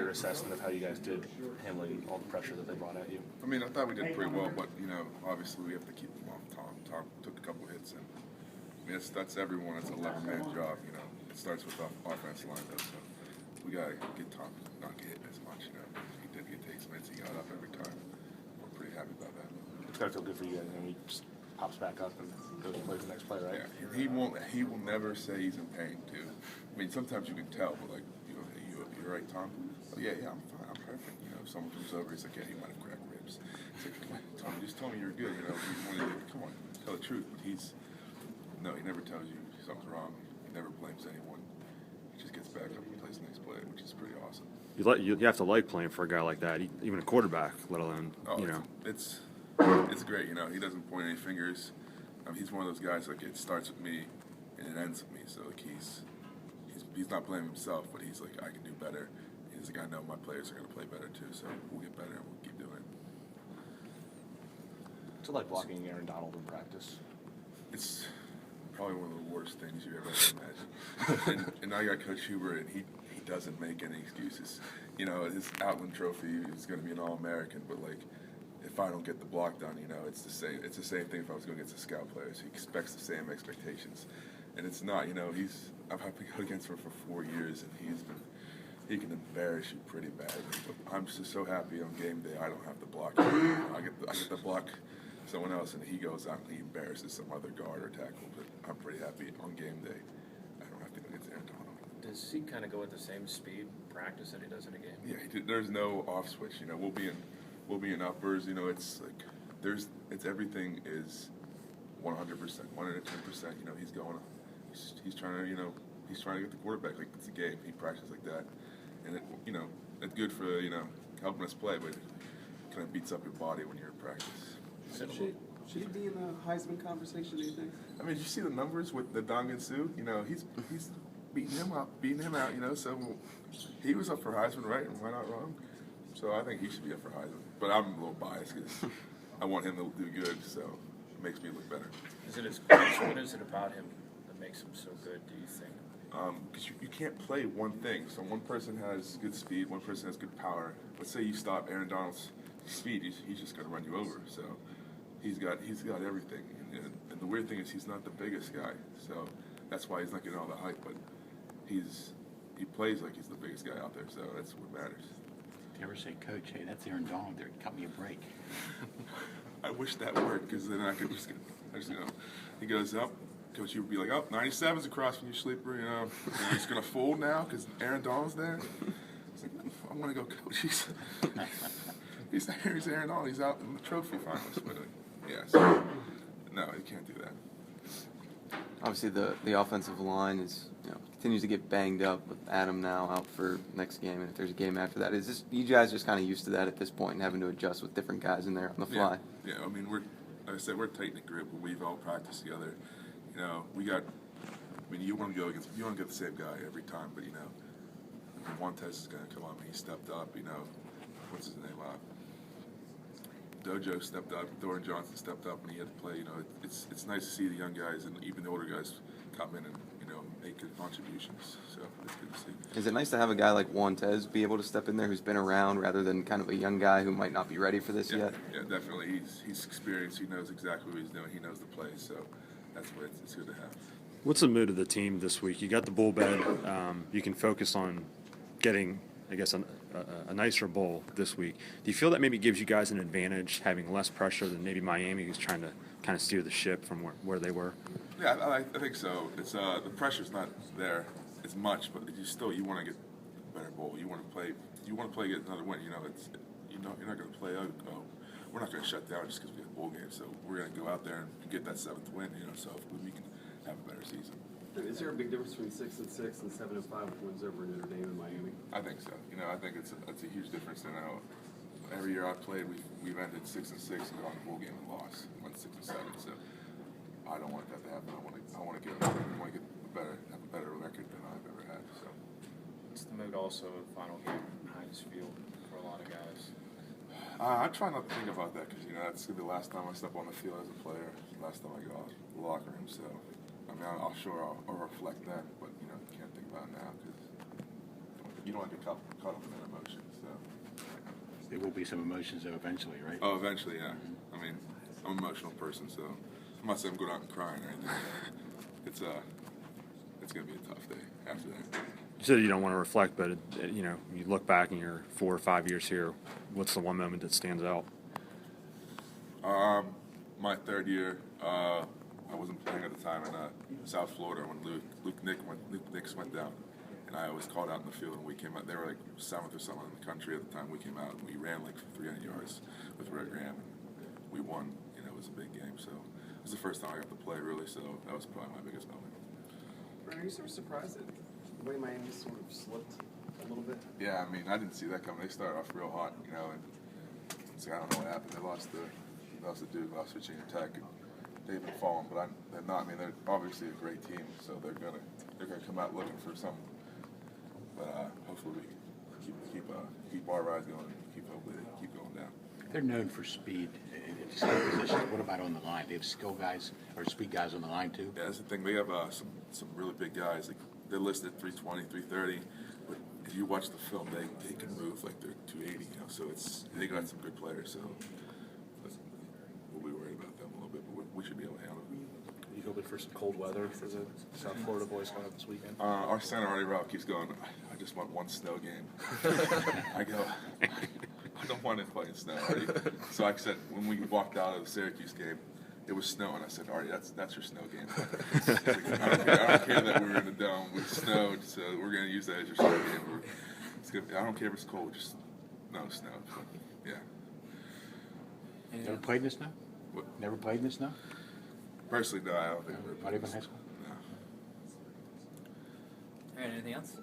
your assessment of how you guys did handling all the pressure that they brought at you? I mean, I thought we did pretty well, but, obviously we have to keep them off Tom. Tom took a couple hits, and I mean, that's everyone. It's a 11-man job, It starts with the offensive line, though, so we got to get Tom not get hit as much, He did get takes hits, he got up every time. We're pretty happy about that. It's got to feel good for you guys, he just pops back up and goes and plays the next play, right? Yeah, he will never say he's in pain, too. I mean, sometimes you can tell, but hey, you're right, Tom? Oh, yeah, I'm fine, I'm perfect. If someone comes over, he's like, yeah, he might have cracked ribs. It's like, Tom, just tell me you're good, come on, tell the truth. But he never tells you something's wrong. He never blames anyone. He just gets back up and plays the next play, which is pretty awesome. You have to like playing for a guy like that, even a quarterback, let alone, It's great, he doesn't point any fingers. He's one of those guys, it starts with me and it ends with me. So, he's not blaming himself, but he's like, I can do better. He's like, I know my players are going to play better, too, so we'll get better and we'll keep doing it. What's it like blocking Aaron Donald in practice? It's probably one of the worst things you ever imagine. and now you got Coach Schlieper, and he doesn't make any excuses. His Outland Trophy is going to be an All-American, but if I don't get the block done, it's the same. It's the same thing if I was going against the scout players. He expects the same expectations, and it's not. I've had to go against him for 4 years, and he can embarrass you pretty badly. But I'm just so happy on game day I don't have to block him. I get the block someone else, and he goes out and he embarrasses some other guard or tackle. But I'm pretty happy on game day I don't have to go against Aaron Donald. Does he kind of go at the same speed practice that he does in a game? Yeah, there's no off switch. We'll be in uppers. It's everything is 100%, 110%. He's going. He's trying to. He's trying to get the quarterback like it's a game. He practices like that, and it's good for helping us play, but it kind of beats up your body when you're in practice. Should he be in the Heisman conversation? Do you think? I mean, did you see the numbers with the Dongan Sue? He's beating him out. So he was up for Heisman, right? And why not wrong? So I think he should be up for Heisman. But I'm a little biased because I want him to do good, so it makes me look better. Is it his coach? What is it about him that makes him so good, do you think? Because you can't play one thing. So one person has good speed, one person has good power. Let's say you stop Aaron Donald's speed, he's just going to run you over. So he's got everything. And the weird thing is he's not the biggest guy. So that's why he's not getting all the hype. But he plays like he's the biggest guy out there. So that's what matters. If you ever say, Coach, hey, that's Aaron Donald there, cut me a break. I wish that worked, because then I could just he goes up. Coach, you would be like, 97's across from you, Schlieper. He's going to fold now because Aaron Donald's there. It's like, I want to go, Coach. He's Aaron Donald. He's out in the trophy finals. But so, no, you can't do that. Obviously, the offensive line is continues to get banged up with Adam now out for next game, and if there's a game after that, is this you guys just kind of used to that at this point and having to adjust with different guys in there on the fly? Yeah. I mean, like I said, we're tight knit group, but we've all practiced together. You want to get the same guy every time, but Montez is going to come up. He stepped up. What's his name? Dojo stepped up. Doran Johnson stepped up, and he had to play. It's nice to see the young guys and even the older guys come in and make good contributions. So it's good to see. Is it nice to have a guy like Montez be able to step in there who's been around rather than kind of a young guy who might not be ready for this yet? Yeah, definitely. He's experienced. He knows exactly what he's doing. He knows the play. So that's what it's good to have. What's the mood of the team this week? You got the bowl bed. You can focus on getting, I guess, a nicer bowl this week. Do you feel that maybe gives you guys an advantage, having less pressure than maybe Miami, who's trying to kind of steer the ship from where they were? Yeah, I think so. It's the pressure's not there as much, but you want to get a better bowl. You want to play. Get another win. You're not going to play. We're not going to shut down just because we have a bowl game. So we're going to go out there and get that 7th win. So we can have a better season. Is there a big difference between 6-6 and 7-5 with wins over Notre Dame and Miami? I think so. I think it's a huge difference. Every year I've played, we've ended 6-6 and gone to bowl game and lost, went 6-7. So I don't want that to happen. I want to get have a better record than I've ever had. So What's the mood also of the final game behind his field for a lot of guys? I try not to think about that because that's gonna be the last time I step on the field as a player. Last time I go out the locker room. So I'll reflect that, but you can't think about it now because you don't want to get caught up in that emotion. There will be some emotions though eventually, right? Oh, eventually, yeah. I mean, I'm an emotional person, so I'm not saying I'm going out and crying or anything. It's gonna be a tough day after that. You said you don't want to reflect, but you know, you look back in your 4 or 5 years here. What's the one moment that stands out? My third year, I wasn't playing at the time in South Florida when Luke Nicks went down, and I was called out in the field, and we came out. They were like 7th or something in the country at the time. We came out and we ran like 300 yards with Red Graham, and we won. You know, it was a big game, so it was the first time I got to play really. So that was probably my biggest moment. Are you sort of surprised that the way Miami sort of slipped a little bit? Yeah, I mean, I didn't see that coming. They started off real hot, you know, and it's like, I don't know what happened. They lost the Duke, lost Virginia Tech, and they've been falling, but they're not. I mean, they're obviously a great team, so they're gonna come out looking for something. But hopefully we keep our rise going, keep going down. They're known for speed at skill positions. What about on the line? They have skill guys or speed guys on the line too? Yeah, that's the thing. They have some really big guys. Like, they're listed 320, 330, but if you watch the film, they can move like they're 280. You know, so they got some good players. So we'll be worried about them a little bit, but we should be able to handle it. You hoping for some cold weather for the South Florida boys coming up this weekend? Our center, Artie Rao, keeps going, I just want one snow game. I go, I don't want to play in snow, Artie. So I said, when we walked out of the Syracuse game, it was snowing. I said, Artie, that's your snow game. Like, I don't care that we were in the dome. It snowed, so we're going to use that as your snow game. It's good. I don't care if it's cold, just no snow. But, yeah. Never played in the snow? What? Never played in the snow? Personally, no, I don't think I've ever Not played even this. high school? No. All right, anything else?